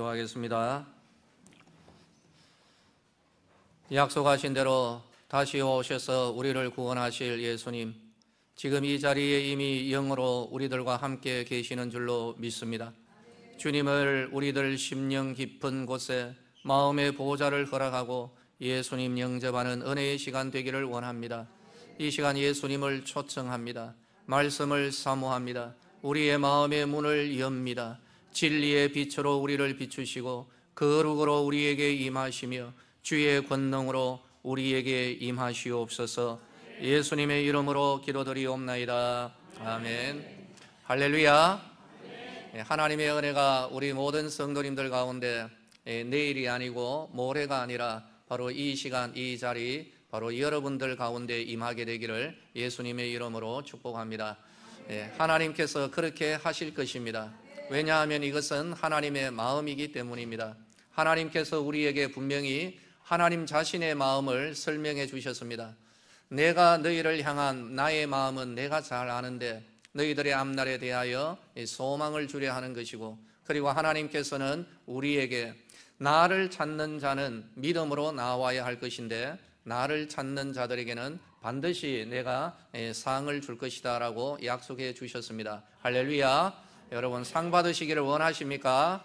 기도하겠습니다. 약속하신 대로 다시 오셔서 우리를 구원하실 예수님, 지금 이 자리에 이미 영으로 우리들과 함께 계시는 줄로 믿습니다. 주님을 우리들 심령 깊은 곳에 마음의 보호자를 허락하고 예수님 영접하는 은혜의 시간 되기를 원합니다. 이 시간 예수님을 초청합니다. 말씀을 사모합니다. 우리의 마음의 문을 엽니다. 진리의 빛으로 우리를 비추시고 거룩으로 우리에게 임하시며 주의 권능으로 우리에게 임하시옵소서. 예수님의 이름으로 기도드리옵나이다. 아멘. 할렐루야. 하나님의 은혜가 우리 모든 성도님들 가운데 내일이 아니고 모레가 아니라 바로 이 시간 이 자리 바로 여러분들 가운데 임하게 되기를 예수님의 이름으로 축복합니다. 하나님께서 그렇게 하실 것입니다. 왜냐하면 이것은 하나님의 마음이기 때문입니다. 하나님께서 우리에게 분명히 하나님 자신의 마음을 설명해 주셨습니다. 내가 너희를 향한 나의 마음은 내가 잘 아는데 너희들의 앞날에 대하여 소망을 주려 하는 것이고, 그리고 하나님께서는 우리에게 나를 찾는 자는 믿음으로 나와야 할 것인데 나를 찾는 자들에게는 반드시 내가 상을 줄 것이다 라고 약속해 주셨습니다. 할렐루야. 여러분 상 받으시기를 원하십니까?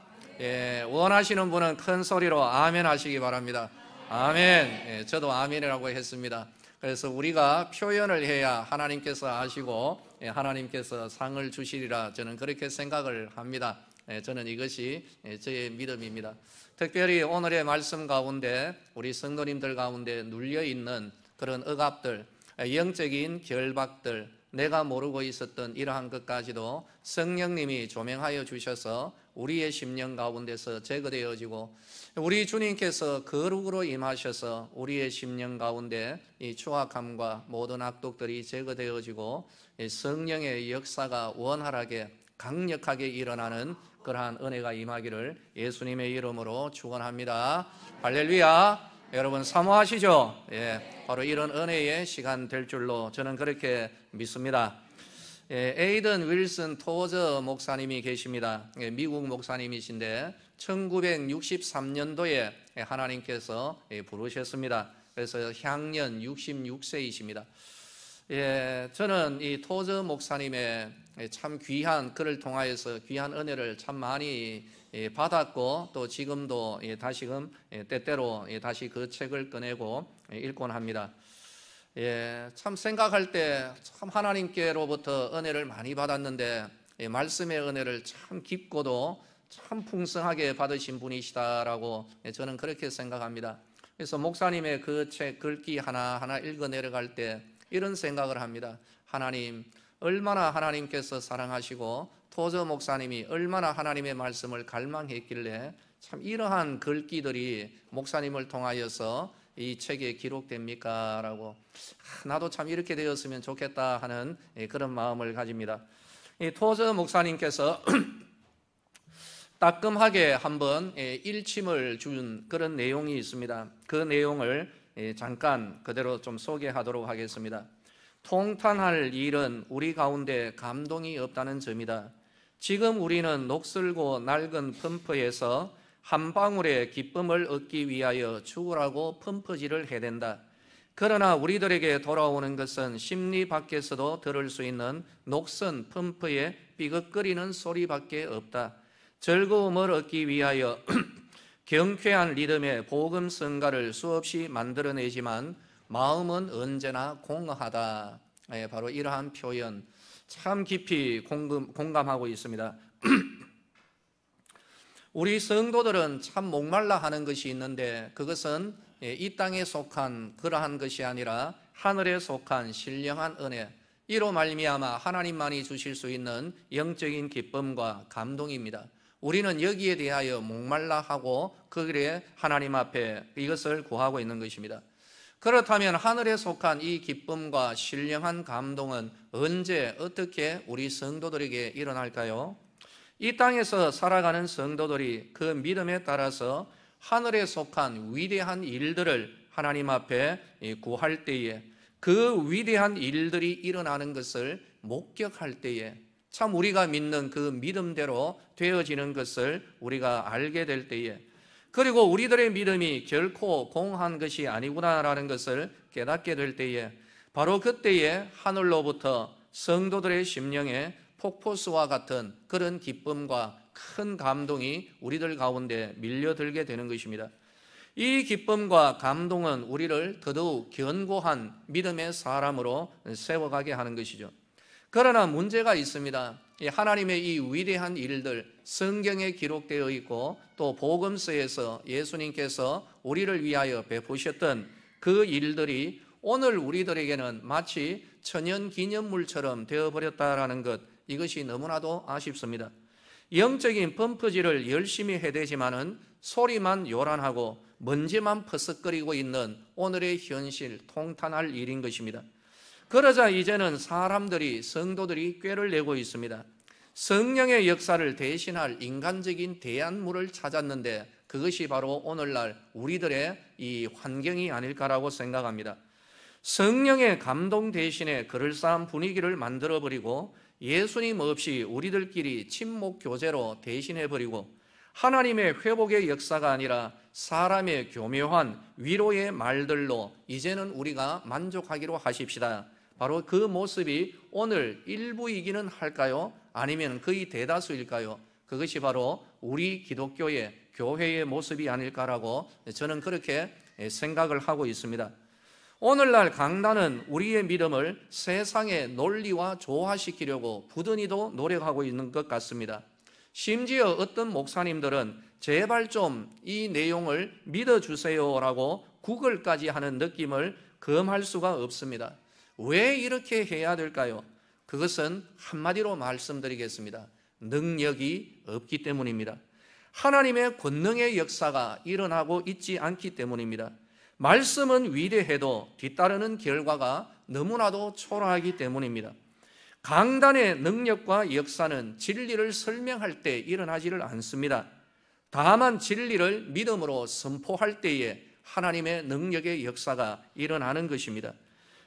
원하시는 분은 큰 소리로 아멘 하시기 바랍니다. 아멘. 저도 아멘이라고 했습니다. 그래서 우리가 표현을 해야 하나님께서 아시고 하나님께서 상을 주시리라 저는 그렇게 생각을 합니다. 저는 이것이 저의 믿음입니다. 특별히 오늘의 말씀 가운데 우리 성도님들 가운데 눌려있는 그런 억압들, 영적인 결박들, 내가 모르고 있었던 이러한 것까지도 성령님이 조명하여 주셔서 우리의 심령 가운데서 제거되어지고, 우리 주님께서 거룩으로 임하셔서 우리의 심령 가운데 이 추악함과 모든 악독들이 제거되어지고 성령의 역사가 원활하게 강력하게 일어나는 그러한 은혜가 임하기를 예수님의 이름으로 축원합니다. 할렐루야. 여러분 사모하시죠? 바로 이런 은혜의 시간 될 줄로 저는 그렇게 믿습니다. 에이든 윌슨 토저 목사님이 계십니다. 미국 목사님이신데 1963년도에 하나님께서 부르셨습니다. 그래서 향년 66세이십니다. 저는 이 토저 목사님의 참 귀한 글을 통하여서 귀한 은혜를 참 많이 받았고, 또 지금도 다시금 때때로 다시 그 책을 꺼내고 읽곤 합니다. 참 생각할 때 참 하나님께로부터 은혜를 많이 받았는데 말씀의 은혜를 참 깊고도 참 풍성하게 받으신 분이시다라고 저는 그렇게 생각합니다. 그래서 목사님의 그 책 글귀 하나하나 읽어 내려갈 때 이런 생각을 합니다. 하나님, 얼마나 하나님께서 사랑하시고 토저 목사님이 얼마나 하나님의 말씀을 갈망했길래 참 이러한 글귀들이 목사님을 통하여서 이 책에 기록됩니까? 라고 나도 참 이렇게 되었으면 좋겠다 하는 그런 마음을 가집니다. 이 토저 목사님께서 따끔하게 한번 일침을 준 그런 내용이 있습니다. 그 내용을 잠깐 그대로 좀 소개하도록 하겠습니다. 통탄할 일은 우리 가운데 감동이 없다는 점이다. 지금 우리는 녹슬고 낡은 펌프에서 한 방울의 기쁨을 얻기 위하여 죽으라고 펌프질을 해댄다. 그러나 우리들에게 돌아오는 것은 심리 밖에서도 들을 수 있는 녹슨 펌프의 삐걱거리는 소리밖에 없다. 즐거움을 얻기 위하여 경쾌한 리듬의 복음 성가를 수없이 만들어내지만 마음은 언제나 공허하다. 바로 이러한 표현 참 깊이 공감하고 있습니다. 우리 성도들은 참 목말라 하는 것이 있는데 그것은 이 땅에 속한 그러한 것이 아니라 하늘에 속한 신령한 은혜, 이로 말미암아 하나님만이 주실 수 있는 영적인 기쁨과 감동입니다. 우리는 여기에 대하여 목말라 하고 그 길에 하나님 앞에 이것을 구하고 있는 것입니다. 그렇다면 하늘에 속한 이 기쁨과 신령한 감동은 언제 어떻게 우리 성도들에게 일어날까요? 이 땅에서 살아가는 성도들이 그 믿음에 따라서 하늘에 속한 위대한 일들을 하나님 앞에 구할 때에 그 위대한 일들이 일어나는 것을 목격할 때에 참 우리가 믿는 그 믿음대로 되어지는 것을 우리가 알게 될 때에, 그리고 우리들의 믿음이 결코 공한 것이 아니구나라는 것을 깨닫게 될 때에, 바로 그때에 하늘로부터 성도들의 심령에 폭포수와 같은 그런 기쁨과 큰 감동이 우리들 가운데 밀려들게 되는 것입니다. 이 기쁨과 감동은 우리를 더더욱 견고한 믿음의 사람으로 세워가게 하는 것이죠. 그러나 문제가 있습니다. 하나님의 이 위대한 일들, 성경에 기록되어 있고 또 복음서에서 예수님께서 우리를 위하여 베푸셨던 그 일들이 오늘 우리들에게는 마치 천연기념물처럼 되어버렸다라는 것, 이것이 너무나도 아쉽습니다. 영적인 펌프질을 열심히 해대지만은 소리만 요란하고 먼지만 퍼석거리고 있는 오늘의 현실, 통탄할 일인 것입니다. 그러자 이제는 사람들이, 성도들이 꾀를 내고 있습니다. 성령의 역사를 대신할 인간적인 대안물을 찾았는데 그것이 바로 오늘날 우리들의 이 환경이 아닐까라고 생각합니다. 성령의 감동 대신에 그럴싸한 분위기를 만들어버리고 예수님 없이 우리들끼리 침묵 교제로 대신해버리고 하나님의 회복의 역사가 아니라 사람의 교묘한 위로의 말들로 이제는 우리가 만족하기로 하십시다. 바로 그 모습이 오늘 일부이기는 할까요? 아니면 거의 대다수일까요? 그것이 바로 우리 기독교의 교회의 모습이 아닐까라고 저는 그렇게 생각을 하고 있습니다. 오늘날 강단은 우리의 믿음을 세상의 논리와 조화시키려고 부단히도 노력하고 있는 것 같습니다. 심지어 어떤 목사님들은 제발 좀 이 내용을 믿어주세요라고 구걸까지 하는 느낌을 금할 수가 없습니다. 왜 이렇게 해야 될까요? 그것은 한마디로 말씀드리겠습니다. 능력이 없기 때문입니다. 하나님의 권능의 역사가 일어나고 있지 않기 때문입니다. 말씀은 위대해도 뒤따르는 결과가 너무나도 초라하기 때문입니다. 강단의 능력과 역사는 진리를 설명할 때 일어나지를 않습니다. 다만 진리를 믿음으로 선포할 때에 하나님의 능력의 역사가 일어나는 것입니다.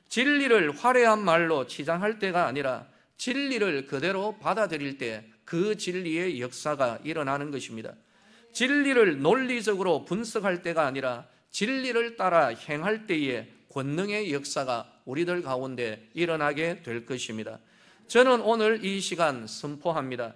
진리를 화려한 말로 치장할 때가 아니라 진리를 그대로 받아들일 때 그 진리의 역사가 일어나는 것입니다. 진리를 논리적으로 분석할 때가 아니라 진리를 따라 행할 때에 권능의 역사가 우리들 가운데 일어나게 될 것입니다. 저는 오늘 이 시간 선포합니다.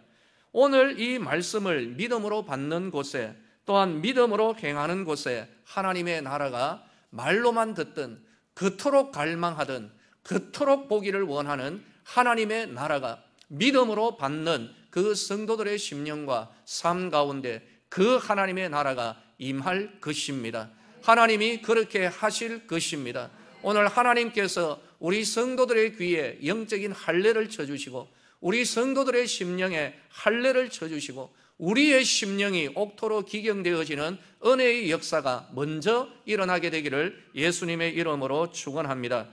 오늘 이 말씀을 믿음으로 받는 곳에, 또한 믿음으로 행하는 곳에 하나님의 나라가 말로만 듣든 그토록 갈망하든 그토록 보기를 원하는 하나님의 나라가 믿음으로 받는 그 성도들의 심령과 삶 가운데 그 하나님의 나라가 임할 것입니다. 하나님이 그렇게 하실 것입니다. 오늘 하나님께서 우리 성도들의 귀에 영적인 할례를 쳐주시고 우리 성도들의 심령에 할례를 쳐주시고 우리의 심령이 옥토로 기경되어지는 은혜의 역사가 먼저 일어나게 되기를 예수님의 이름으로 축원합니다.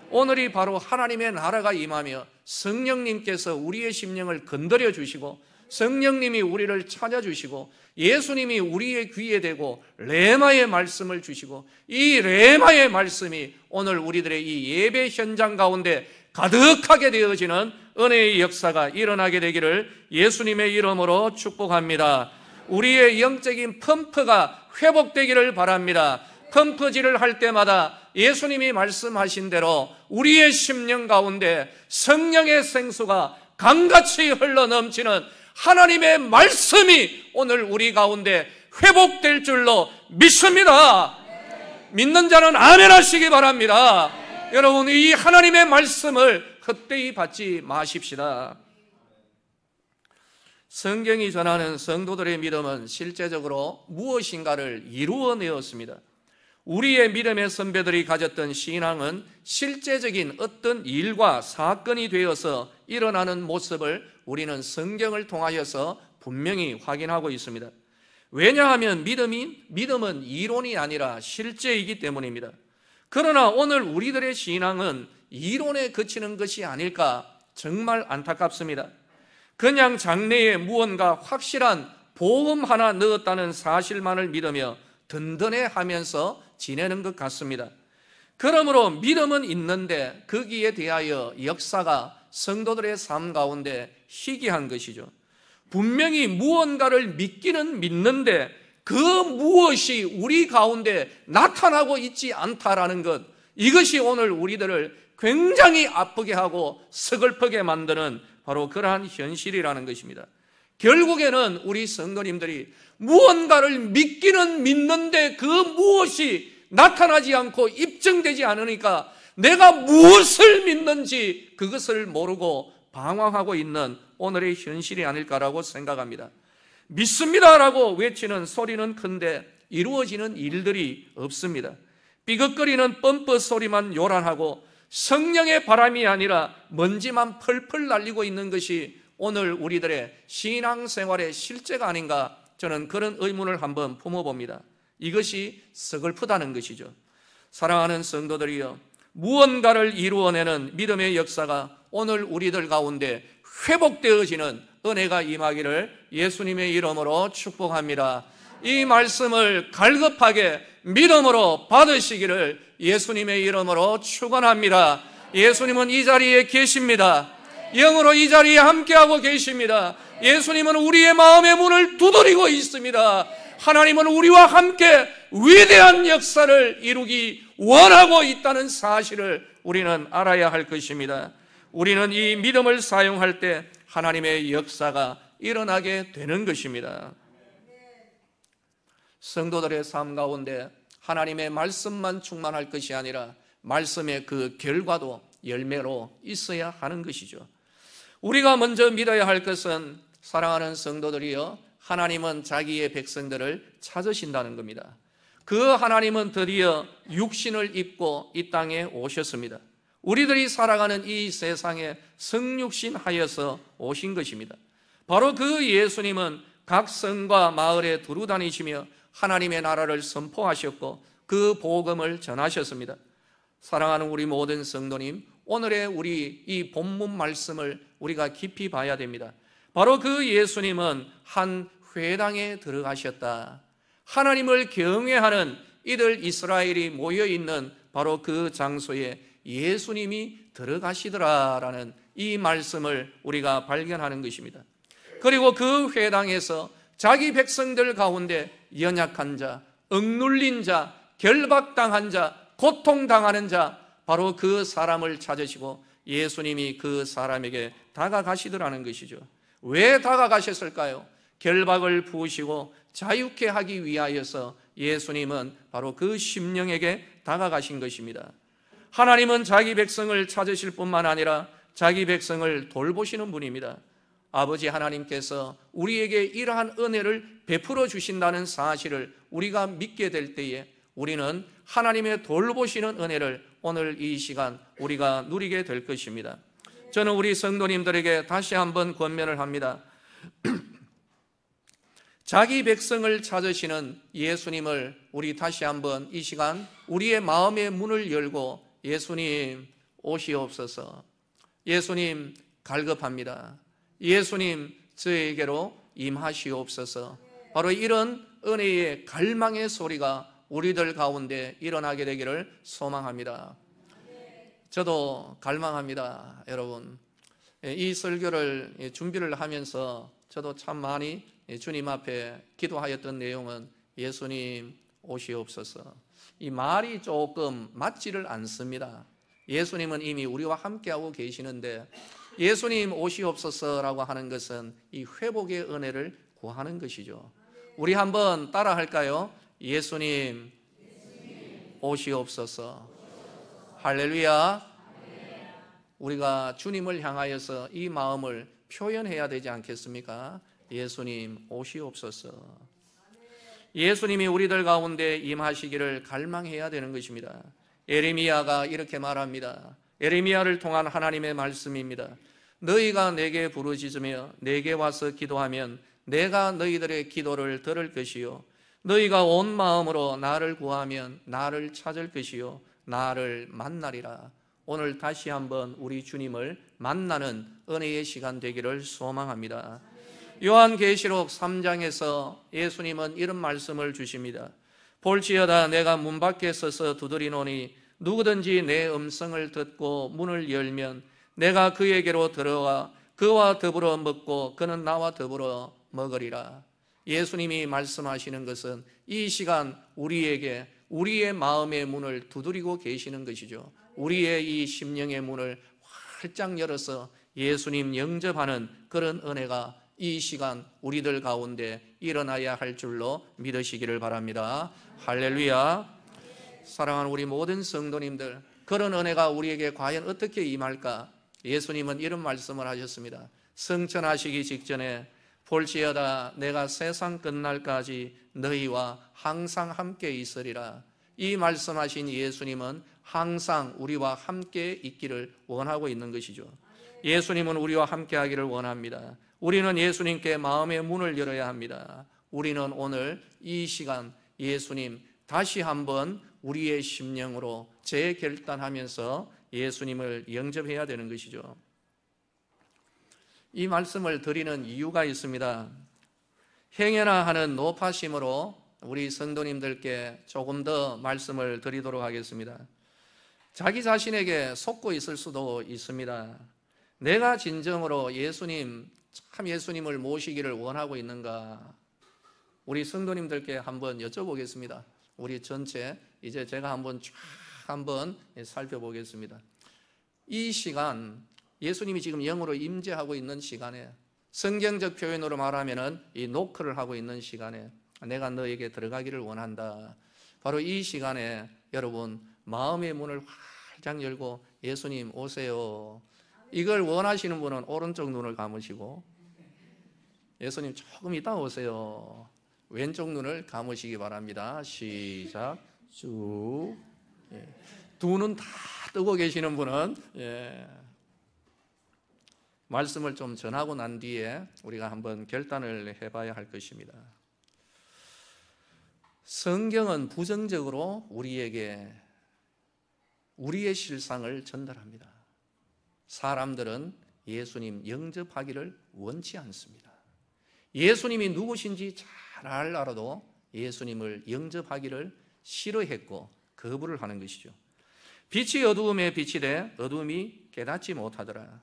오늘이 바로 하나님의 나라가 임하며 성령님께서 우리의 심령을 건드려 주시고 성령님이 우리를 찾아주시고 예수님이 우리의 귀에 대고 레마의 말씀을 주시고 이 레마의 말씀이 오늘 우리들의 이 예배 현장 가운데 가득하게 되어지는 은혜의 역사가 일어나게 되기를 예수님의 이름으로 축복합니다. 우리의 영적인 펌프가 회복되기를 바랍니다. 펌프질을 할 때마다 예수님이 말씀하신 대로 우리의 심령 가운데 성령의 생수가 강같이 흘러넘치는 하나님의 말씀이 오늘 우리 가운데 회복될 줄로 믿습니다. 믿는 자는 아멘 하시기 바랍니다. 여러분, 이 하나님의 말씀을 헛되이 받지 마십시다. 성경이 전하는 성도들의 믿음은 실제적으로 무엇인가를 이루어내었습니다. 우리의 믿음의 선배들이 가졌던 신앙은 실제적인 어떤 일과 사건이 되어서 일어나는 모습을 우리는 성경을 통하여서 분명히 확인하고 있습니다. 왜냐하면 믿음은 이론이 아니라 실제이기 때문입니다. 그러나 오늘 우리들의 신앙은 이론에 그치는 것이 아닐까 정말 안타깝습니다. 그냥 장래에 무언가 확실한 보험 하나 넣었다는 사실만을 믿으며 든든해하면서 지내는 것 같습니다. 그러므로 믿음은 있는데 거기에 대하여 역사가 성도들의 삶 가운데 희귀한 것이죠. 분명히 무언가를 믿기는 믿는데 그 무엇이 우리 가운데 나타나고 있지 않다라는 것, 이것이 오늘 우리들을 굉장히 아프게 하고 서글프게 만드는 바로 그러한 현실이라는 것입니다. 결국에는 우리 성도님들이 무언가를 믿기는 믿는데 그 무엇이 나타나지 않고 입증되지 않으니까 내가 무엇을 믿는지 그것을 모르고 방황하고 있는 오늘의 현실이 아닐까라고 생각합니다. 믿습니다라고 외치는 소리는 큰데 이루어지는 일들이 없습니다. 삐걱거리는 펌프 소리만 요란하고 성령의 바람이 아니라 먼지만 펄펄 날리고 있는 것이 오늘 우리들의 신앙생활의 실제가 아닌가, 저는 그런 의문을 한번 품어봅니다. 이것이 서글프다는 것이죠. 사랑하는 성도들이여, 무언가를 이루어내는 믿음의 역사가 오늘 우리들 가운데 회복되어지는 은혜가 임하기를 예수님의 이름으로 축복합니다. 이 말씀을 갈급하게 믿음으로 받으시기를 예수님의 이름으로 축원합니다. 예수님은 이 자리에 계십니다. 영으로 이 자리에 함께하고 계십니다. 예수님은 우리의 마음의 문을 두드리고 있습니다. 하나님은 우리와 함께 위대한 역사를 이루기 원하고 있다는 사실을 우리는 알아야 할 것입니다. 우리는 이 믿음을 사용할 때 하나님의 역사가 일어나게 되는 것입니다. 성도들의 삶 가운데 하나님의 말씀만 충만할 것이 아니라 말씀의 그 결과도 열매로 있어야 하는 것이죠. 우리가 먼저 믿어야 할 것은, 사랑하는 성도들이여, 하나님은 자기의 백성들을 찾으신다는 겁니다. 그 하나님은 드디어 육신을 입고 이 땅에 오셨습니다. 우리들이 살아가는 이 세상에 성육신 하여서 오신 것입니다. 바로 그 예수님은 각 성과 마을에 두루 다니시며 하나님의 나라를 선포하셨고 그 복음을 전하셨습니다. 사랑하는 우리 모든 성도님, 오늘의 우리 이 본문 말씀을 우리가 깊이 봐야 됩니다. 바로 그 예수님은 한 회당에 들어가셨다. 하나님을 경외하는 이들 이스라엘이 모여있는 바로 그 장소에 예수님이 들어가시더라라는 이 말씀을 우리가 발견하는 것입니다. 그리고 그 회당에서 자기 백성들 가운데 연약한 자, 억눌린 자, 결박당한 자, 고통당하는 자, 바로 그 사람을 찾으시고 예수님이 그 사람에게 다가가시더라는 것이죠. 왜 다가가셨을까요? 결박을 부으시고 자유케 하기 위하여서 예수님은 바로 그 심령에게 다가가신 것입니다. 하나님은 자기 백성을 찾으실 뿐만 아니라 자기 백성을 돌보시는 분입니다. 아버지 하나님께서 우리에게 이러한 은혜를 베풀어 주신다는 사실을 우리가 믿게 될 때에 우리는 하나님의 돌보시는 은혜를 오늘 이 시간 우리가 누리게 될 것입니다. 저는 우리 성도님들에게 다시 한번 권면을 합니다. 자기 백성을 찾으시는 예수님을 우리 다시 한번 이 시간 우리의 마음의 문을 열고 예수님 오시옵소서, 예수님 갈급합니다, 예수님 저에게로 임하시옵소서, 바로 이런 은혜의 갈망의 소리가 우리들 가운데 일어나게 되기를 소망합니다. 저도 갈망합니다. 여러분, 이 설교를 준비를 하면서 저도 참 많이 주님 앞에 기도하였던 내용은 예수님 오시옵소서. 이 말이 조금 맞지를 않습니다. 예수님은 이미 우리와 함께하고 계시는데 예수님 오시옵소서라고 하는 것은 이 회복의 은혜를 구하는 것이죠. 우리 한번 따라 할까요? 예수님 오시옵소서. 할렐루야. 우리가 주님을 향하여서 이 마음을 표현해야 되지 않겠습니까? 예수님 오시옵소서. 예수님이 우리들 가운데 임하시기를 갈망해야 되는 것입니다. 에레미야가 이렇게 말합니다. 에레미야를 통한 하나님의 말씀입니다. 너희가 내게 부르짖으며 내게 와서 기도하면 내가 너희들의 기도를 들을 것이요 너희가 온 마음으로 나를 구하면 나를 찾을 것이요 나를 만나리라. 오늘 다시 한번 우리 주님을 만나는 은혜의 시간 되기를 소망합니다. 요한계시록 3장에서 예수님은 이런 말씀을 주십니다. 볼지어다 내가 문 밖에 서서 두드리노니 누구든지 내 음성을 듣고 문을 열면 내가 그에게로 들어와 그와 더불어 먹고 그는 나와 더불어 먹으리라. 예수님이 말씀하시는 것은 이 시간 우리에게 우리의 마음의 문을 두드리고 계시는 것이죠. 우리의 이 심령의 문을 활짝 열어서 예수님 영접하는 그런 은혜가 이 시간 우리들 가운데 일어나야 할 줄로 믿으시기를 바랍니다. 할렐루야. 사랑하는 우리 모든 성도님들, 그런 은혜가 우리에게 과연 어떻게 임할까? 예수님은 이런 말씀을 하셨습니다. 성천하시기 직전에 볼지어다 내가 세상 끝날까지 너희와 항상 함께 있으리라. 이 말씀하신 예수님은 항상 우리와 함께 있기를 원하고 있는 것이죠. 예수님은 우리와 함께 하기를 원합니다. 우리는 예수님께 마음의 문을 열어야 합니다. 우리는 오늘 이 시간 예수님 다시 한번 우리의 심령으로 재결단하면서 예수님을 영접해야 되는 것이죠. 이 말씀을 드리는 이유가 있습니다. 행여나 하는 노파심으로 우리 성도님들께 조금 더 말씀을 드리도록 하겠습니다. 자기 자신에게 속고 있을 수도 있습니다. 내가 진정으로 예수님을 모시기를 원하고 있는가? 우리 성도님들께 한번 여쭤보겠습니다. 우리 전체 이제 제가 한번 살펴보겠습니다. 이 시간 예수님이 지금 영으로 임재하고 있는 시간에, 성경적 표현으로 말하면은 이 노크를 하고 있는 시간에 내가 너에게 들어가기를 원한다. 바로 이 시간에 여러분 마음의 문을 활짝 열고 예수님 오세요. 이걸 원하시는 분은 오른쪽 눈을 감으시고, 예수님 조금 이따 오세요. 왼쪽 눈을 감으시기 바랍니다. 시작. 쭉. 두 눈 다 뜨고 계시는 분은 말씀을 좀 전하고 난 뒤에 우리가 한번 결단을 해봐야 할 것입니다. 성경은 부정적으로 우리에게 우리의 실상을 전달합니다. 사람들은 예수님 영접하기를 원치 않습니다. 예수님이 누구신지 잘 알아도 예수님을 영접하기를 싫어했고 거부를 하는 것이죠. 빛이 어두움에 빛이 돼 어두움이 깨닫지 못하더라.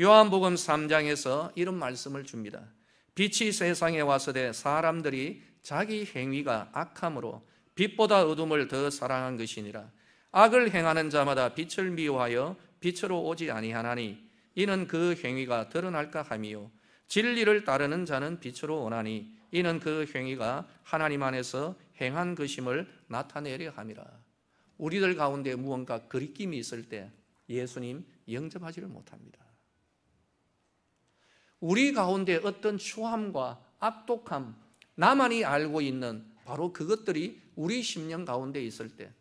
요한복음 3장에서 이런 말씀을 줍니다. 빛이 세상에 와서되 사람들이 자기 행위가 악함으로 빛보다 어둠을 더 사랑한 것이니라. 악을 행하는 자마다 빛을 미워하여 빛으로 오지 아니하나니 이는 그 행위가 드러날까 함이요 진리를 따르는 자는 빛으로 오나니 이는 그 행위가 하나님 안에서 행한 것임을 나타내려 함이라. 우리들 가운데 무언가 거리낌이 있을 때 예수님 영접하지를 못합니다. 우리 가운데 어떤 추함과 악독함, 나만이 알고 있는 바로 그것들이 우리 심령 가운데 있을 때,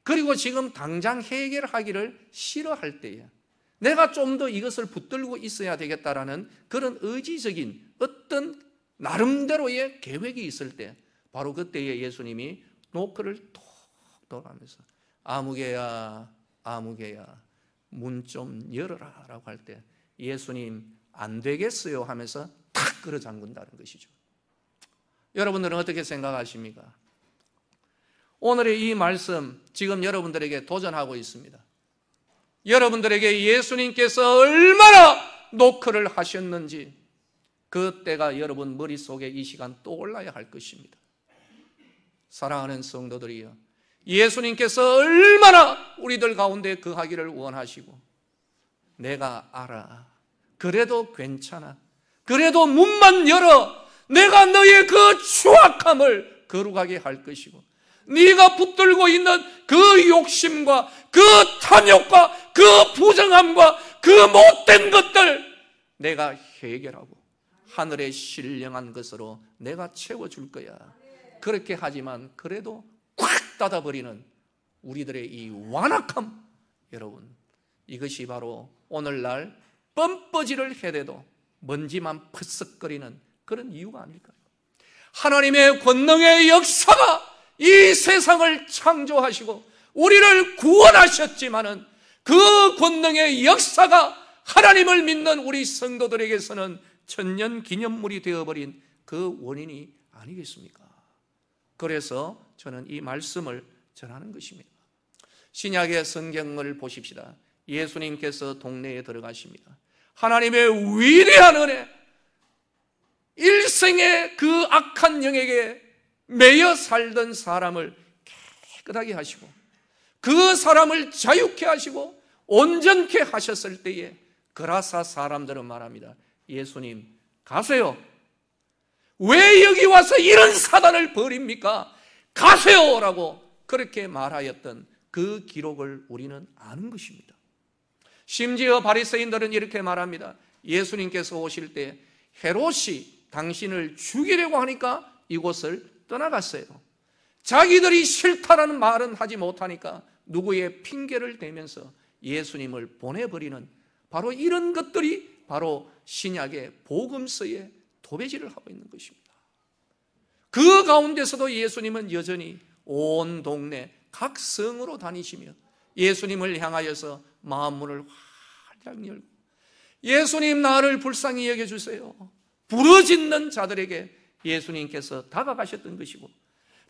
그리고 지금 당장 해결하기를 싫어할 때에 내가 좀 더 이것을 붙들고 있어야 되겠다라는 그런 의지적인 어떤 나름대로의 계획이 있을 때, 바로 그때에 예수님이 노크를 톡 돌아가면서 아무개야 아무개야 문 좀 열어라 라고 할 때 예수님 안 되겠어요 하면서 탁 끌어 잠근다는 것이죠. 여러분들은 어떻게 생각하십니까? 오늘의 이 말씀 지금 여러분들에게 도전하고 있습니다. 여러분들에게 예수님께서 얼마나 노크를 하셨는지 그 때가 여러분 머릿속에 이 시간 떠올라야 할 것입니다. 사랑하는 성도들이여, 예수님께서 얼마나 우리들 가운데 거하기를 원하시고, 내가 알아, 그래도 괜찮아, 그래도 문만 열어 내가 너의 그 추악함을 거룩하게 할 것이고, 네가 붙들고 있는 그 욕심과 그 탐욕과 그 부정함과 그 못된 것들 내가 해결하고 하늘의 신령한 것으로 내가 채워줄 거야. 그렇게 하지만 그래도 꽉 닫아버리는 우리들의 이 완악함, 여러분, 이것이 바로 오늘날 뻔뻔지를 해대도 먼지만 퍼석거리는 그런 이유가 아닐까요? 하나님의 권능의 역사가 이 세상을 창조하시고 우리를 구원하셨지만은 그 권능의 역사가 하나님을 믿는 우리 성도들에게서는 천년 기념물이 되어버린 그 원인이 아니겠습니까? 그래서 저는 이 말씀을 전하는 것입니다. 신약의 성경을 보십시다. 예수님께서 동네에 들어가십니다. 하나님의 위대한 은혜, 일생의 그 악한 영에게 매여 살던 사람을 깨끗하게 하시고 그 사람을 자유케 하시고 온전케 하셨을 때에 그라사 사람들은 말합니다. 예수님 가세요. 왜 여기 와서 이런 사단을 벌입니까? 가세요 라고 그렇게 말하였던 그 기록을 우리는 아는 것입니다. 심지어 바리새인들은 이렇게 말합니다. 예수님께서 오실 때 헤롯이 당신을 죽이려고 하니까 이곳을 떠나갔어요. 자기들이 싫다라는 말은 하지 못하니까 누구의 핑계를 대면서 예수님을 보내버리는 바로 이런 것들이 바로 신약의 복음서에 도배질을 하고 있는 것입니다. 그 가운데서도 예수님은 여전히 온 동네 각 성으로 다니시며 예수님을 향하여서 마음문을 활짝 열고 예수님 나를 불쌍히 여겨주세요 부르짖는 자들에게 예수님께서 다가가셨던 것이고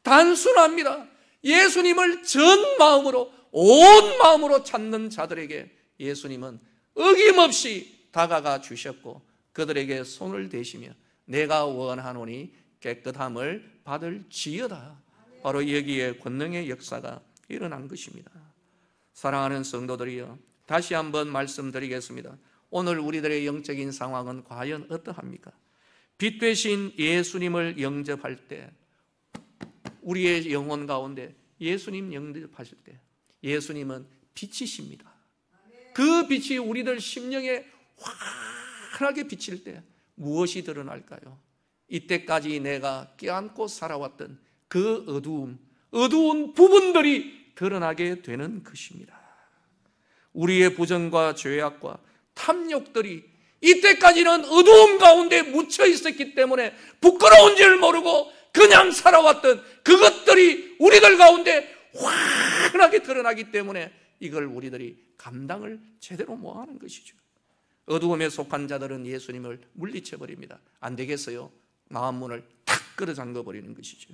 단순합니다. 예수님을 전 마음으로 온 마음으로 찾는 자들에게 예수님은 어김없이 다가가 주셨고 그들에게 손을 대시며 내가 원하노니 깨끗함을 받을지어다. 바로 여기에 권능의 역사가 일어난 것입니다. 사랑하는 성도들이여, 다시 한번 말씀드리겠습니다. 오늘 우리들의 영적인 상황은 과연 어떠합니까? 빛 되신 예수님을 영접할 때 우리의 영혼 가운데 예수님 영접하실 때 예수님은 빛이십니다. 그 빛이 우리들 심령에 환하게 비칠 때 무엇이 드러날까요? 이때까지 내가 껴안고 살아왔던 그 어두운 부분들이 드러나게 되는 것입니다. 우리의 부정과 죄악과 탐욕들이 이때까지는 어두움 가운데 묻혀 있었기 때문에 부끄러운 줄 모르고 그냥 살아왔던 그것들이 우리들 가운데 환하게 드러나기 때문에 이걸 우리들이 감당을 제대로 못하는 것이죠. 어두움에 속한 자들은 예수님을 물리쳐 버립니다. 안 되겠어요. 마음 문을 탁 끌어 잠궈 버리는 것이죠.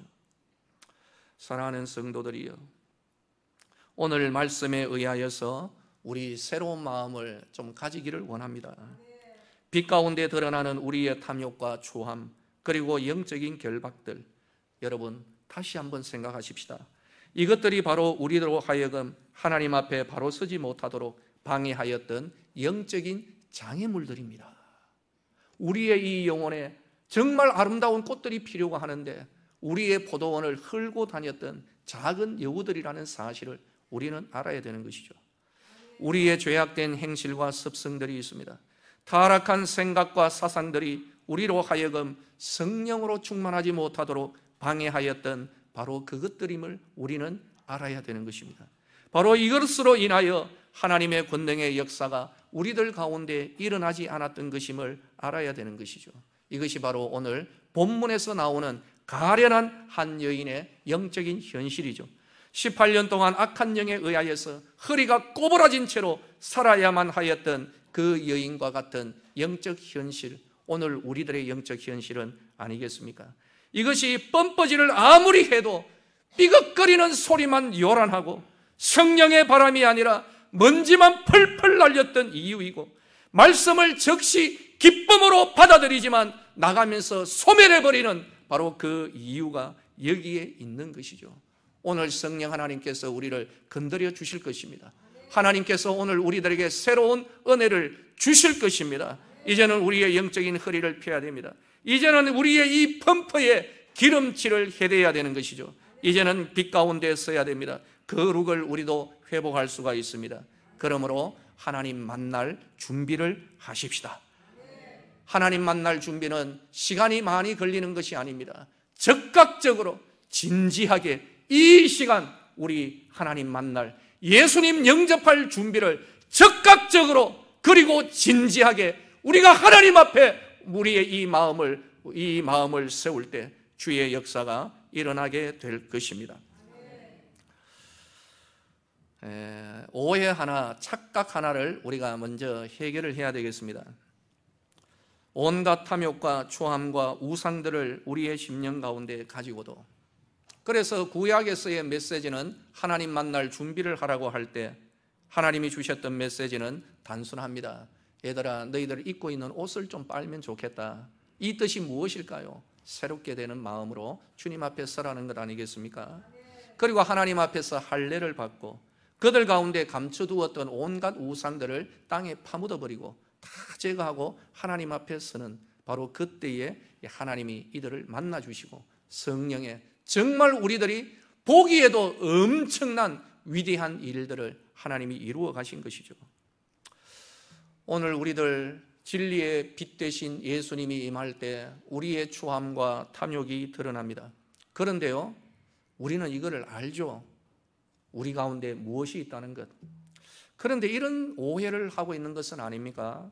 사랑하는 성도들이여, 오늘 말씀에 의하여서 우리 새로운 마음을 좀 가지기를 원합니다. 빛 가운데 드러나는 우리의 탐욕과 추함 그리고 영적인 결박들, 여러분 다시 한번 생각하십시다. 이것들이 바로 우리로 하여금 하나님 앞에 바로 서지 못하도록 방해하였던 영적인 장애물들입니다. 우리의 이 영혼에 정말 아름다운 꽃들이 필요가 하는데 우리의 포도원을 헐고 다녔던 작은 여우들이라는 사실을 우리는 알아야 되는 것이죠. 우리의 죄악된 행실과 습성들이 있습니다. 타락한 생각과 사상들이 우리로 하여금 성령으로 충만하지 못하도록 방해하였던 바로 그것들임을 우리는 알아야 되는 것입니다. 바로 이것으로 인하여 하나님의 권능의 역사가 우리들 가운데 일어나지 않았던 것임을 알아야 되는 것이죠. 이것이 바로 오늘 본문에서 나오는 가련한 한 여인의 영적인 현실이죠. 18년 동안 악한 영에 의하여서 허리가 꼬부라진 채로 살아야만 하였던 그 여인과 같은 영적 현실, 오늘 우리들의 영적 현실은 아니겠습니까? 이것이 뻔뻔질을 아무리 해도 삐걱거리는 소리만 요란하고 성령의 바람이 아니라 먼지만 펄펄 날렸던 이유이고, 말씀을 즉시 기쁨으로 받아들이지만 나가면서 소멸해버리는 바로 그 이유가 여기에 있는 것이죠. 오늘 성령 하나님께서 우리를 건드려 주실 것입니다. 하나님께서 오늘 우리들에게 새로운 은혜를 주실 것입니다. 이제는 우리의 영적인 허리를 펴야 됩니다. 이제는 우리의 이 펌프에 기름칠을 해대야 되는 것이죠. 이제는 빛 가운데 서야 됩니다. 거룩을 우리도 회복할 수가 있습니다. 그러므로 하나님 만날 준비를 하십시다. 하나님 만날 준비는 시간이 많이 걸리는 것이 아닙니다. 적극적으로 진지하게 이 시간 우리 하나님 만날, 예수님 영접할 준비를 적극적으로 그리고 진지하게 우리가 하나님 앞에 우리의 이 마음을 세울 때 주의 역사가 일어나게 될 것입니다. 오해 하나, 착각 하나를 우리가 먼저 해결을 해야 되겠습니다. 온갖 탐욕과 추함과 우상들을 우리의 심령 가운데 가지고도 그래서 구약에서의 메시지는 하나님 만날 준비를 하라고 할 때 하나님이 주셨던 메시지는 단순합니다. 얘들아, 너희들 입고 있는 옷을 좀 빨면 좋겠다. 이 뜻이 무엇일까요? 새롭게 되는 마음으로 주님 앞에 서라는 것 아니겠습니까? 그리고 하나님 앞에서 할례를 받고 그들 가운데 감춰두었던 온갖 우상들을 땅에 파묻어버리고 다 제거하고 하나님 앞에 서는 바로 그때에 하나님이 이들을 만나주시고 성령의 정말 우리들이 보기에도 엄청난 위대한 일들을 하나님이 이루어 가신 것이죠. 오늘 우리들 진리의 빛 되신 예수님이 임할 때 우리의 추함과 탐욕이 드러납니다. 그런데요, 우리는 이거를 알죠. 우리 가운데 무엇이 있다는 것. 그런데 이런 오해를 하고 있는 것은 아닙니까?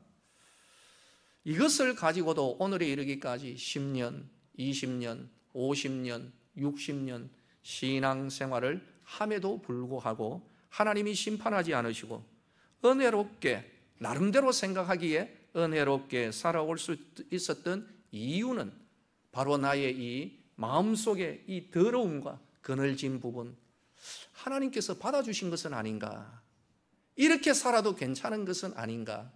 이것을 가지고도 오늘에 이르기까지 10년, 20년, 50년, 60년 신앙생활을 함에도 불구하고 하나님이 심판하지 않으시고 은혜롭게 나름대로 생각하기에 은혜롭게 살아올 수 있었던 이유는 바로 나의 이 마음속에 이 더러움과 그늘진 부분, 하나님께서 받아주신 것은 아닌가, 이렇게 살아도 괜찮은 것은 아닌가,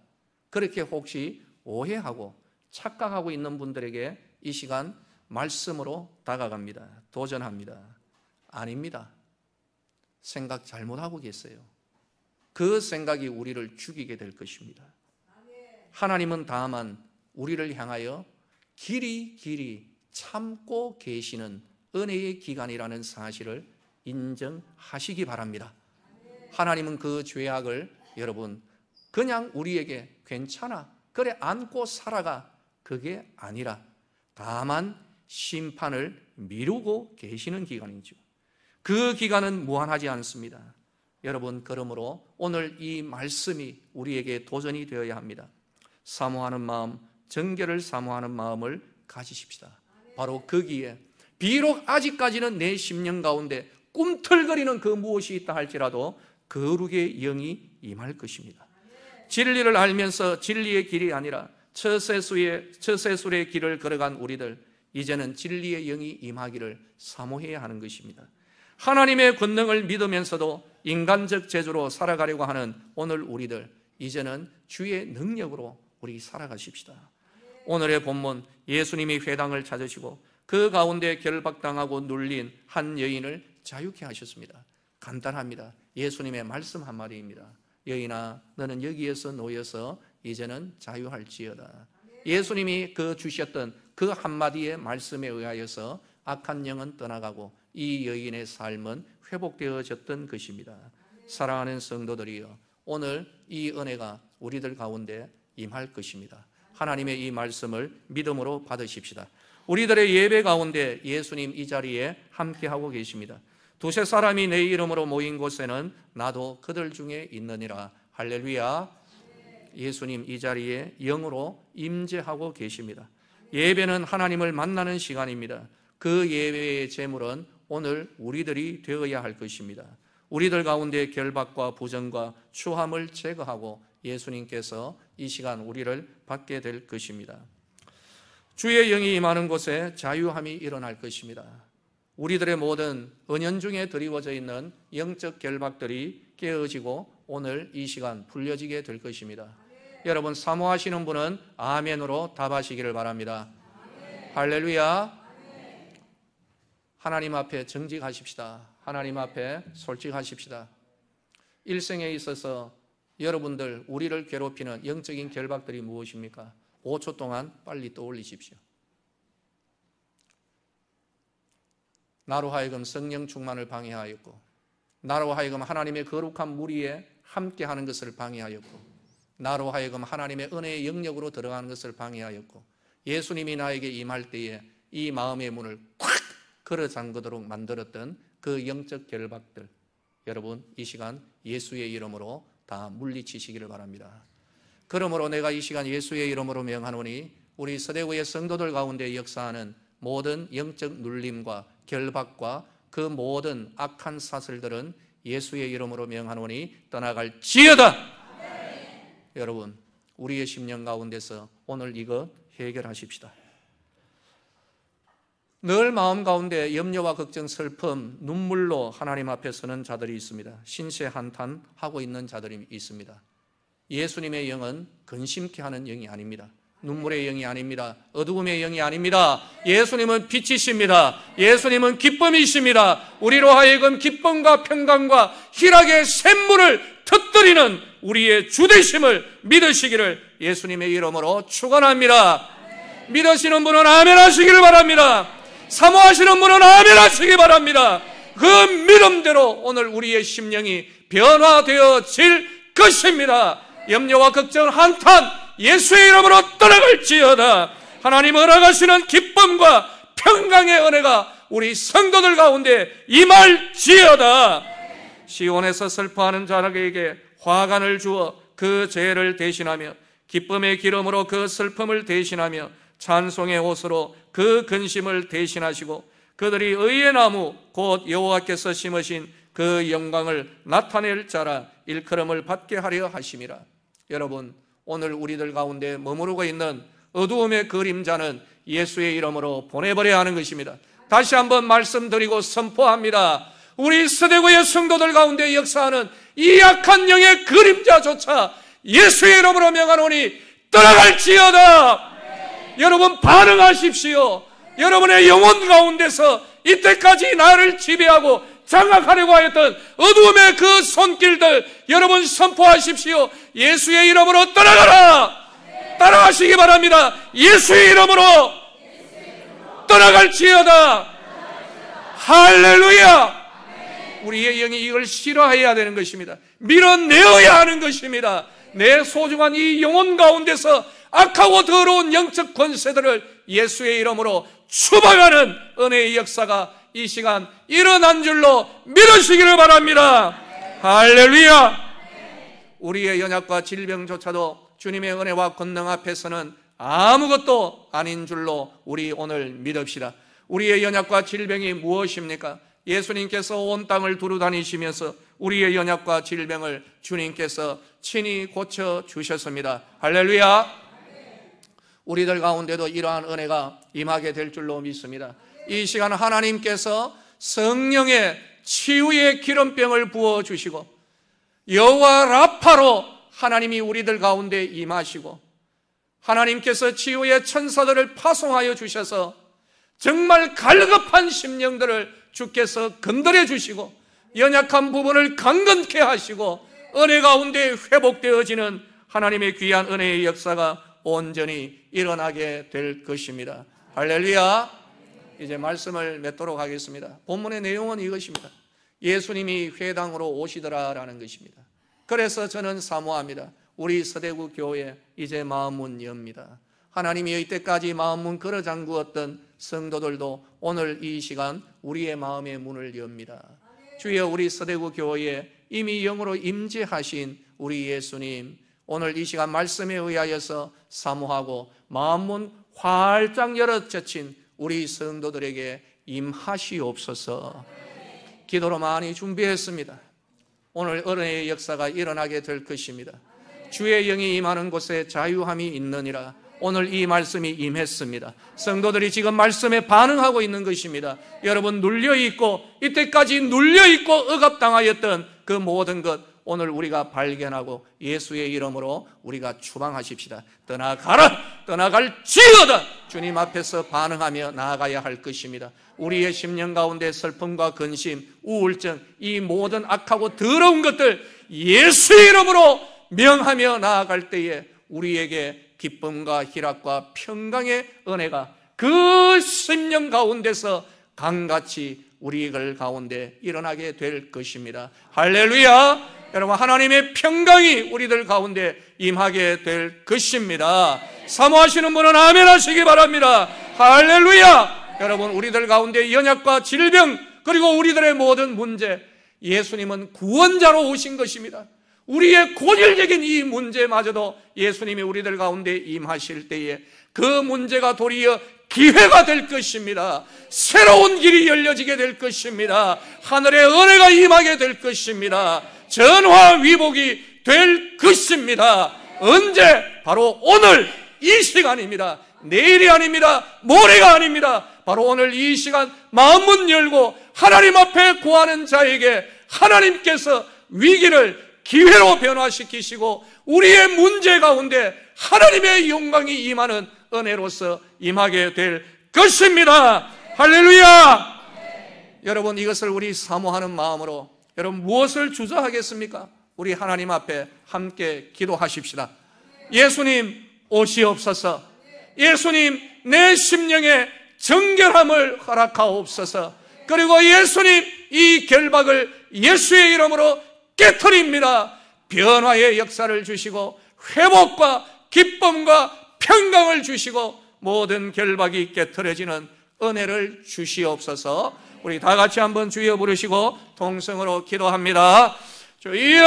그렇게 혹시 오해하고 착각하고 있는 분들에게 이 시간 말씀으로 다가갑니다. 도전합니다. 아닙니다. 생각 잘못하고 계세요. 그 생각이 우리를 죽이게 될 것입니다. 하나님은 다만 우리를 향하여 길이 참고 계시는 은혜의 기간이라는 사실을 인정하시기 바랍니다. 하나님은 그 죄악을 여러분 그냥 우리에게 괜찮아, 그래 안고 살아가, 그게 아니라 다만 심판을 미루고 계시는 기간이죠. 그 기간은 무한하지 않습니다. 여러분, 그러므로 오늘 이 말씀이 우리에게 도전이 되어야 합니다. 사모하는 마음, 정결을 사모하는 마음을 가지십시다. 바로 거기에 비록 아직까지는 내 심령 가운데 꿈틀거리는 그 무엇이 있다 할지라도 거룩의 영이 임할 것입니다. 진리를 알면서 진리의 길이 아니라 처세술의 길을 걸어간 우리들, 이제는 진리의 영이 임하기를 사모해야 하는 것입니다. 하나님의 권능을 믿으면서도 인간적 재주로 살아가려고 하는 오늘 우리들, 이제는 주의 능력으로 우리 살아가십시다. 오늘의 본문, 예수님이 회당을 찾으시고 그 가운데 결박당하고 눌린 한 여인을 자유케 하셨습니다. 간단합니다. 예수님의 말씀 한마디입니다. 여인아, 너는 여기에서 놓여서 이제는 자유할지어다. 예수님이 그 주셨던 그 한마디의 말씀에 의하여서 악한 영은 떠나가고 이 여인의 삶은 회복되어졌던 것입니다. 사랑하는 성도들이여, 오늘 이 은혜가 우리들 가운데 임할 것입니다. 하나님의 이 말씀을 믿음으로 받으십시다. 우리들의 예배 가운데 예수님 이 자리에 함께하고 계십니다. 두세 사람이 내 이름으로 모인 곳에는 나도 그들 중에 있느니라. 할렐루야. 예수님 이 자리에 영으로 임재하고 계십니다. 예배는 하나님을 만나는 시간입니다. 그 예배의 제물은 오늘 우리들이 되어야 할 것입니다. 우리들 가운데 결박과 부정과 추함을 제거하고 예수님께서 이 시간 우리를 받게 될 것입니다. 주의 영이 임하는 곳에 자유함이 일어날 것입니다. 우리들의 모든 은연중에 드리워져 있는 영적 결박들이 깨어지고 오늘 이 시간 풀려지게 될 것입니다. 여러분, 사모하시는 분은 아멘으로 답하시기를 바랍니다. 할렐루야. 하나님 앞에 정직하십시다. 하나님 앞에 솔직하십시다. 일생에 있어서 여러분들, 우리를 괴롭히는 영적인 결박들이 무엇입니까? 5초 동안 빨리 떠올리십시오. 나로 하여금 성령 충만을 방해하였고, 나로 하여금 하나님의 거룩한 무리에 함께하는 것을 방해하였고, 나로 하여금 하나님의 은혜의 영역으로 들어가는 것을 방해하였고, 예수님이 나에게 임할 때에 이 마음의 문을 콱 걸어 잠그도록 만들었던 그 영적 결박들, 여러분 이 시간 예수의 이름으로 다 물리치시기를 바랍니다. 그러므로 내가 이 시간 예수의 이름으로 명하노니 우리 서대구의 성도들 가운데 역사하는 모든 영적 눌림과 결박과 그 모든 악한 사슬들은 예수의 이름으로 명하노니 떠나갈지어다. 여러분, 우리의 심령 가운데서 오늘 이거 해결하십시다. 늘 마음 가운데 염려와 걱정, 슬픔, 눈물로 하나님 앞에 서는 자들이 있습니다. 신세 한탄하고 있는 자들이 있습니다. 예수님의 영은 근심케 하는 영이 아닙니다. 눈물의 영이 아닙니다. 어두움의 영이 아닙니다. 예수님은 빛이십니다. 예수님은 기쁨이십니다. 우리로 하여금 기쁨과 평강과 희락의 샘물을 터뜨리는 우리의 주되심을 믿으시기를 예수님의 이름으로 축원합니다. 믿으시는 분은 아멘 하시기를 바랍니다. 사모하시는 분은 아멘 하시기 바랍니다. 그 믿음대로 오늘 우리의 심령이 변화되어질 것입니다. 염려와 걱정, 한탄 예수의 이름으로 떠나갈지어다. 하나님 허락하시는 기쁨과 평강의 은혜가 우리 성도들 가운데 임할지어다. 시온에서 슬퍼하는 자에게 화관을 주어 그 죄를 대신하며 기쁨의 기름으로 그 슬픔을 대신하며 찬송의 옷으로 그 근심을 대신하시고 그들이 의의 나무 곧 여호와께서 심으신 그 영광을 나타낼 자라 일컬음을 받게 하려 하심이라. 여러분, 오늘 우리들 가운데 머무르고 있는 어두움의 그림자는 예수의 이름으로 보내버려야 하는 것입니다. 다시 한번 말씀드리고 선포합니다. 우리 서대구의 성도들 가운데 역사하는 이 약한 영의 그림자조차 예수의 이름으로 명하노니 떠나갈지어다. 여러분 반응하십시오. 여러분의 영혼 가운데서 이때까지 나를 지배하고 장악하려고 하였던 어두움의 그 손길들 여러분 선포하십시오. 예수의 이름으로 떠나가라. 따라하시기 바랍니다. 예수의 이름으로 떠나갈지어다. 할렐루야. 우리의 영이 이걸 싫어해야 되는 것입니다. 밀어내어야 하는 것입니다. 내 소중한 이 영혼 가운데서 악하고 더러운 영적 권세들을 예수의 이름으로 추방하는 은혜의 역사가 이 시간 일어난 줄로 믿으시기를 바랍니다. 할렐루야. 우리의 연약과 질병조차도 주님의 은혜와 권능 앞에서는 아무것도 아닌 줄로 우리 오늘 믿읍시다. 우리의 연약과 질병이 무엇입니까? 예수님께서 온 땅을 두루다니시면서 우리의 연약과 질병을 주님께서 친히 고쳐주셨습니다. 할렐루야. 우리들 가운데도 이러한 은혜가 임하게 될 줄로 믿습니다. 이 시간 하나님께서 성령의 치유의 기름병을 부어주시고 여호와 라파로 하나님이 우리들 가운데 임하시고 하나님께서 치유의 천사들을 파송하여 주셔서 정말 갈급한 심령들을 주께서 건드려 주시고 연약한 부분을 강건케 하시고 은혜 가운데 회복되어지는 하나님의 귀한 은혜의 역사가 온전히 일어나게 될 것입니다. 할렐루야. 이제 말씀을 맺도록 하겠습니다. 본문의 내용은 이것입니다. 예수님이 회당으로 오시더라라는 것입니다. 그래서 저는 사모합니다. 우리 서대구 교회 이제 마음문 엽니다. 하나님이 이때까지 마음문 걸어 잠그었던 성도들도 오늘 이 시간 우리의 마음의 문을 엽니다. 주여, 우리 서대구 교회에 이미 영으로 임재하신 우리 예수님, 오늘 이 시간 말씀에 의하여서 사모하고 마음문 활짝 열어 젖힌 우리 성도들에게 임하시옵소서. 기도로 많이 준비했습니다. 오늘 은혜의 역사가 일어나게 될 것입니다. 주의 영이 임하는 곳에 자유함이 있느니라. 오늘 이 말씀이 임했습니다. 성도들이 지금 말씀에 반응하고 있는 것입니다. 여러분 눌려있고 이때까지 눌려있고 억압당하였던 그 모든 것 오늘 우리가 발견하고 예수의 이름으로 우리가 추방하십시다. 떠나가라. 떠나갈지어다. 주님 앞에서 반응하며 나아가야 할 것입니다. 우리의 심령 가운데 슬픔과 근심, 우울증, 이 모든 악하고 더러운 것들 예수의 이름으로 명하며 나아갈 때에 우리에게 기쁨과 희락과 평강의 은혜가 그 심령 가운데서 강같이 우리들 가운데 일어나게 될 것입니다. 할렐루야. 여러분, 하나님의 평강이 우리들 가운데 임하게 될 것입니다. 사모하시는 분은 아멘 하시기 바랍니다. 할렐루야. 여러분, 우리들 가운데 연약과 질병 그리고 우리들의 모든 문제, 예수님은 구원자로 오신 것입니다. 우리의 고질적인 이 문제마저도 예수님이 우리들 가운데 임하실 때에 그 문제가 도리어 기회가 될 것입니다. 새로운 길이 열려지게 될 것입니다. 하늘의 은혜가 임하게 될 것입니다. 전화위복이 될 것입니다. 언제? 바로 오늘 이 시간입니다. 내일이 아닙니다. 모레가 아닙니다. 바로 오늘 이 시간 마음문 열고 하나님 앞에 구하는 자에게 하나님께서 위기를 기회로 변화시키시고 우리의 문제 가운데 하나님의 영광이 임하는 은혜로서 임하게 될 것입니다. 할렐루야! 여러분, 이것을 우리 사모하는 마음으로 여러분 무엇을 주저하겠습니까? 우리 하나님 앞에 함께 기도하십시다. 예수님 오시옵소서. 예수님 내 심령에 정결함을 허락하옵소서. 그리고 예수님 이 결박을 예수의 이름으로 깨트립니다. 변화의 역사를 주시고 회복과 기쁨과 평강을 주시고 모든 결박이 깨트려지는 은혜를 주시옵소서. 우리 다 같이 한번 주여 부르시고 통성으로 기도합니다. 주여!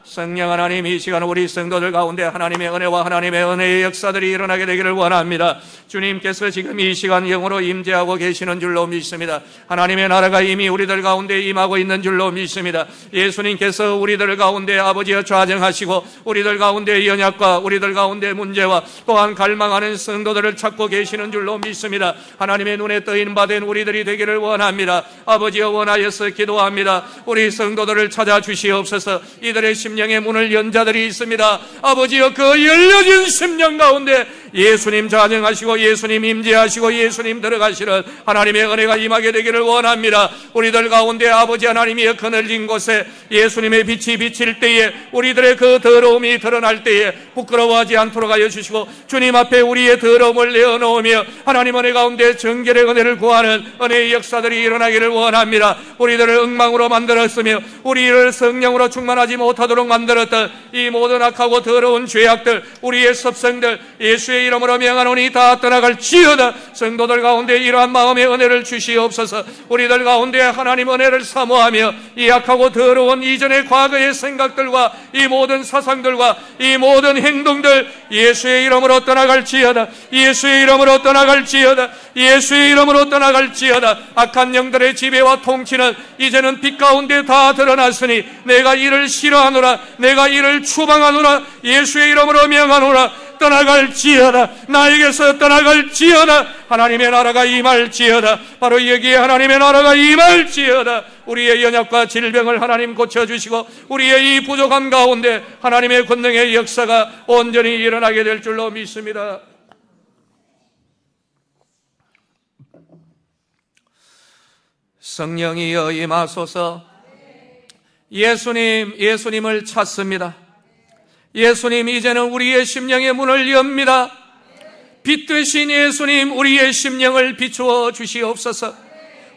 성령 하나님, 이 시간 우리 성도들 가운데 하나님의 은혜와 하나님의 은혜의 역사들이 일어나게 되기를 원합니다. 주님께서 지금 이 시간 영으로 임재하고 계시는 줄로 믿습니다. 하나님의 나라가 이미 우리들 가운데 임하고 있는 줄로 믿습니다. 예수님께서 우리들 가운데 아버지여 좌정하시고 우리들 가운데 연약과 우리들 가운데 문제와 또한 갈망하는 성도들을 찾고 계시는 줄로 믿습니다. 하나님의 눈에 떠인 바된 우리들이 되기를 원합니다. 아버지여 원하여서 기도합니다. 우리 성도들을 찾아주시옵소서. 이들의 심령의 문을 연 자들이 있습니다. 아버지여 그 열려진 심령 가운데 예수님 좌정하시고 예수님 임재하시고 예수님 들어가시는 하나님의 은혜가 임하게 되기를 원합니다. 우리들 가운데 아버지 하나님의 그늘진 곳에 예수님의 빛이 비칠 때에 우리들의 그 더러움이 드러날 때에 부끄러워하지 않도록 하여 주시고 주님 앞에 우리의 더러움을 내어놓으며 하나님 은혜 가운데 정결의 은혜를 구하는 은혜의 역사들이 일어나기를 원합니다. 우리들을 엉망으로 만들었으며 우리를 성령으로 충만하지 못하도록 만들었던 이 모든 악하고 더러운 죄악들, 우리의 섭성들 예수의 이름으로 명하노니 다 떠나갈지어다. 성도들 가운데 이러한 마음의 은혜를 주시옵소서. 우리들 가운데 하나님 은혜를 사모하며 이 악하고 더러운 이전의 과거의 생각들과 이 모든 사상들과 이 모든 행동들 예수의 이름으로 떠나갈지어다. 예수의 이름으로 떠나갈지어다. 예수의 이름으로 떠나갈지어다. 악한 영들의 지배와 통치는 이제는 빛 가운데 다 드러났으니 내가 이를 싫어하노라. 내가 이를 추방하노라. 예수의 이름으로 명하노라. 떠나갈지어다. 나에게서 떠나갈지어다. 하나님의 나라가 임할지어다. 바로 여기에 하나님의 나라가 임할지어다. 우리의 연약과 질병을 하나님 고쳐주시고 우리의 이 부족함 가운데 하나님의 권능의 역사가 온전히 일어나게 될 줄로 믿습니다. 성령이여 임하소서. 예수님을 찾습니다. 예수님 이제는 우리의 심령의 문을 엽니다. 빛 되신 예수님 우리의 심령을 비추어 주시옵소서.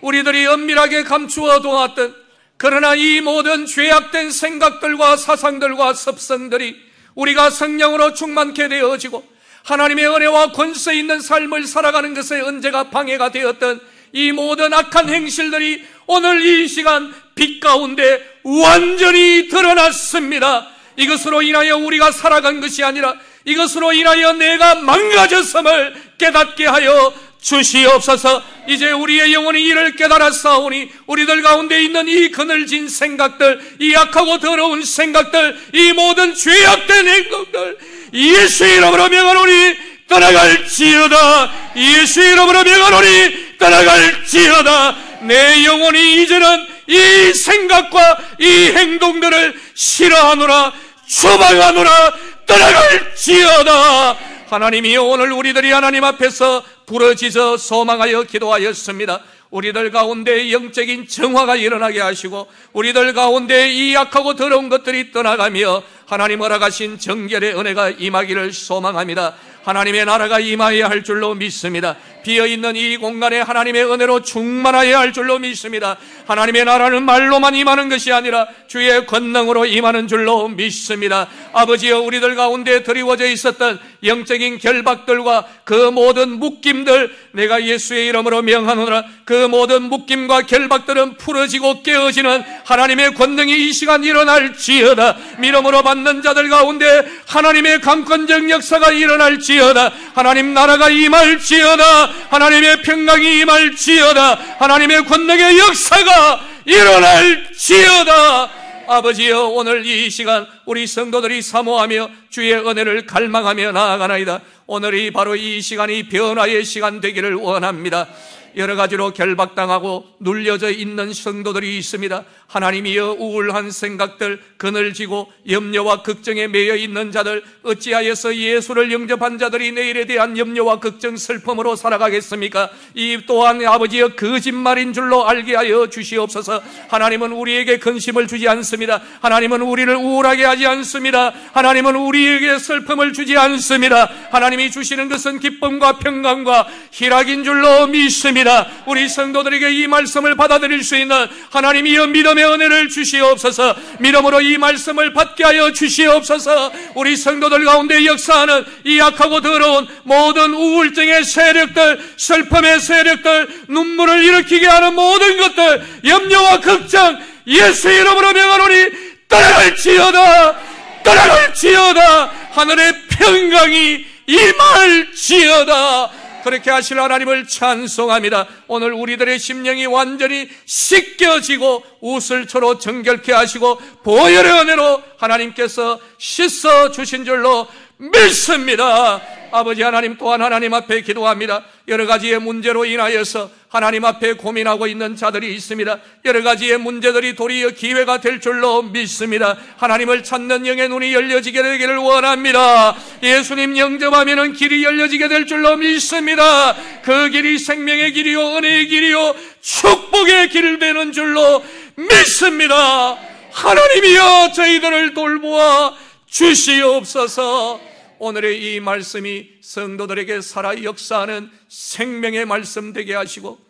우리들이 은밀하게 감추어 두었던 그러나 이 모든 죄악된 생각들과 사상들과 습성들이 우리가 성령으로 충만케 되어지고 하나님의 은혜와 권세 있는 삶을 살아가는 것에 언제가 방해가 되었던 이 모든 악한 행실들이 오늘 이 시간 빛 가운데 완전히 드러났습니다. 이것으로 인하여 우리가 살아간 것이 아니라 이것으로 인하여 내가 망가졌음을 깨닫게 하여 주시옵소서. 이제 우리의 영혼이 이를 깨달았사오니 우리들 가운데 있는 이 그늘진 생각들, 이 악하고 더러운 생각들, 이 모든 죄악된 행동들 예수의 이름으로 명하노니 떠나갈지어다. 예수의 이름으로 명하노니 떠나갈지어다. 내 영혼이 이제는 이 생각과 이 행동들을 싫어하노라. 추방하노라. 떠나갈지어다. 하나님이여 오늘 우리들이 하나님 앞에서 부르짖어 소망하여 기도하였습니다. 우리들 가운데 영적인 정화가 일어나게 하시고 우리들 가운데 이 악하고 더러운 것들이 떠나가며 하나님 허락하신 정결의 은혜가 임하기를 소망합니다. 하나님의 나라가 임하여야 할 줄로 믿습니다. 비어있는 이 공간에 하나님의 은혜로 충만하여야 할 줄로 믿습니다. 하나님의 나라는 말로만 임하는 것이 아니라 주의 권능으로 임하는 줄로 믿습니다. 아버지여 우리들 가운데 드리워져 있었던 영적인 결박들과 그 모든 묶임들 내가 예수의 이름으로 명하노라. 그 모든 묶임과 결박들은 풀어지고 깨어지는 하나님의 권능이 이 시간 일어날지어다. 믿음으로 받는 자들 가운데 하나님의 강권적 역사가 일어날지어다. 하나님 나라가 임할지어다. 하나님의 평강이 임할지어다. 하나님의 권능의 역사가 일어날지어다. 아버지여, 오늘 이 시간 우리 성도들이 사모하며 주의 은혜를 갈망하며 나아가나이다. 오늘이 바로 이 시간이 변화의 시간 되기를 원합니다. 여러 가지로 결박당하고 눌려져 있는 성도들이 있습니다. 하나님이여, 우울한 생각들, 그늘지고 염려와 걱정에 매여 있는 자들, 어찌하여서 예수를 영접한 자들이 내일에 대한 염려와 걱정, 슬픔으로 살아가겠습니까? 이 또한 아버지여, 거짓말인 줄로 알게 하여 주시옵소서. 하나님은 우리에게 근심을 주지 않습니다. 하나님은 우리를 우울하게 하지 않습니다. 하나님은 우리에게 슬픔을 주지 않습니다. 하나님이 주시는 것은 기쁨과 평강과 희락인 줄로 믿습니다. 우리 성도들에게 이 말씀을 받아들일 수 있는 하나님이여, 믿음의 은혜를 주시옵소서. 믿음으로 이 말씀을 받게 하여 주시옵소서. 우리 성도들 가운데 역사하는 이 악하고 더러운 모든 우울증의 세력들, 슬픔의 세력들, 눈물을 일으키게 하는 모든 것들, 염려와 걱정, 예수 이름으로 명하노니 떠나갈지어다, 떠나갈지어다. 하늘의 평강이 임할지어다. 그렇게 하실 하나님을 찬송합니다. 오늘 우리들의 심령이 완전히 씻겨지고 우슬초로 정결케 하시고 보혈의 은혜로 하나님께서 씻어 주신 줄로 믿습니다. 아버지 하나님, 또한 하나님 앞에 기도합니다. 여러 가지의 문제로 인하여서 하나님 앞에 고민하고 있는 자들이 있습니다. 여러 가지의 문제들이 도리어 기회가 될 줄로 믿습니다. 하나님을 찾는 영의 눈이 열려지게 되기를 원합니다. 예수님 영접하면 길이 열려지게 될 줄로 믿습니다. 그 길이 생명의 길이요, 은혜의 길이요, 축복의 길 되는 줄로 믿습니다. 하나님이여, 저희들을 돌보아 주시옵소서. 오늘의 이 말씀이 성도들에게 살아 역사하는 생명의 말씀 되게 하시고,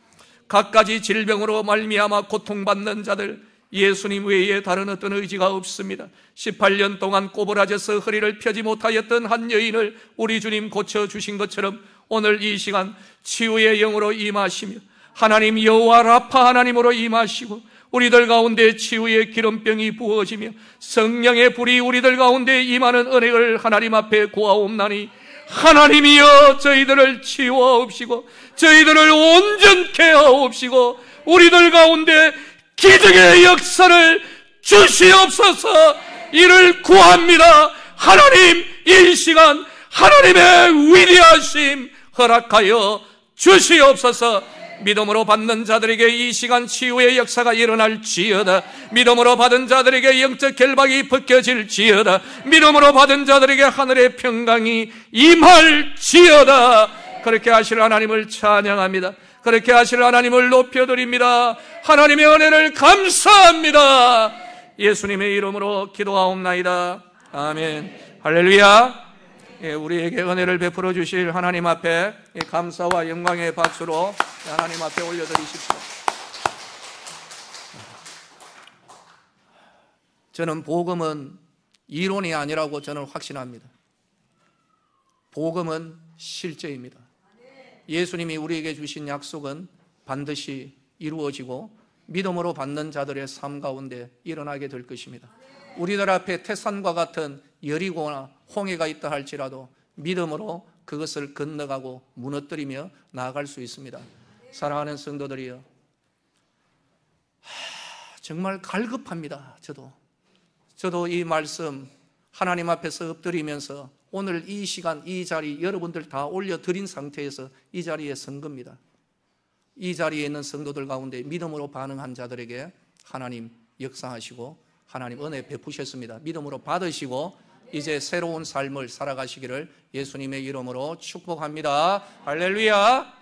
갖가지 질병으로 말미암아 고통받는 자들, 예수님 외에 다른 어떤 의지가 없습니다. 18년 동안 꼬부라져서 허리를 펴지 못하였던 한 여인을 우리 주님 고쳐주신 것처럼 오늘 이 시간 치유의 영으로 임하시며, 하나님 여호와 라파 하나님으로 임하시고, 우리들 가운데 치유의 기름병이 부어지며 성령의 불이 우리들 가운데 임하는 은혜를 하나님 앞에 구하옵나니, 하나님이여, 저희들을 치유하옵시고 저희들을 온전케 하옵시고 우리들 가운데 기적의 역사를 주시옵소서. 이를 구합니다. 하나님, 이 시간 하나님의 위대하심 허락하여 주시옵소서. 믿음으로 받는 자들에게 이 시간 치유의 역사가 일어날지어다. 믿음으로 받은 자들에게 영적 결박이 벗겨질지어다. 믿음으로 받은 자들에게 하늘의 평강이 임할지어다. 그렇게 하실 하나님을 찬양합니다. 그렇게 하실 하나님을 높여드립니다. 하나님의 은혜를 감사합니다. 예수님의 이름으로 기도하옵나이다. 아멘. 할렐루야. 우리에게 은혜를 베풀어 주실 하나님 앞에 감사와 영광의 박수로 하나님 앞에 올려드리십시오. 저는 복음은 이론이 아니라고 저는 확신합니다. 복음은 실제입니다. 예수님이 우리에게 주신 약속은 반드시 이루어지고 믿음으로 받는 자들의 삶 가운데 일어나게 될 것입니다. 우리들 앞에 태산과 같은 여리고나 홍해가 있다 할지라도 믿음으로 그것을 건너가고 무너뜨리며 나아갈 수 있습니다. 사랑하는 성도들이여, 정말 갈급합니다. 저도 이 말씀 하나님 앞에서 엎드리면서 오늘 이 시간, 이 자리 여러분들 다 올려드린 상태에서 이 자리에 선 겁니다. 이 자리에 있는 성도들 가운데 믿음으로 반응한 자들에게 하나님 역사하시고 하나님 은혜 베푸셨습니다. 믿음으로 받으시고 이제 새로운 삶을 살아가시기를 예수님의 이름으로 축복합니다. 할렐루야.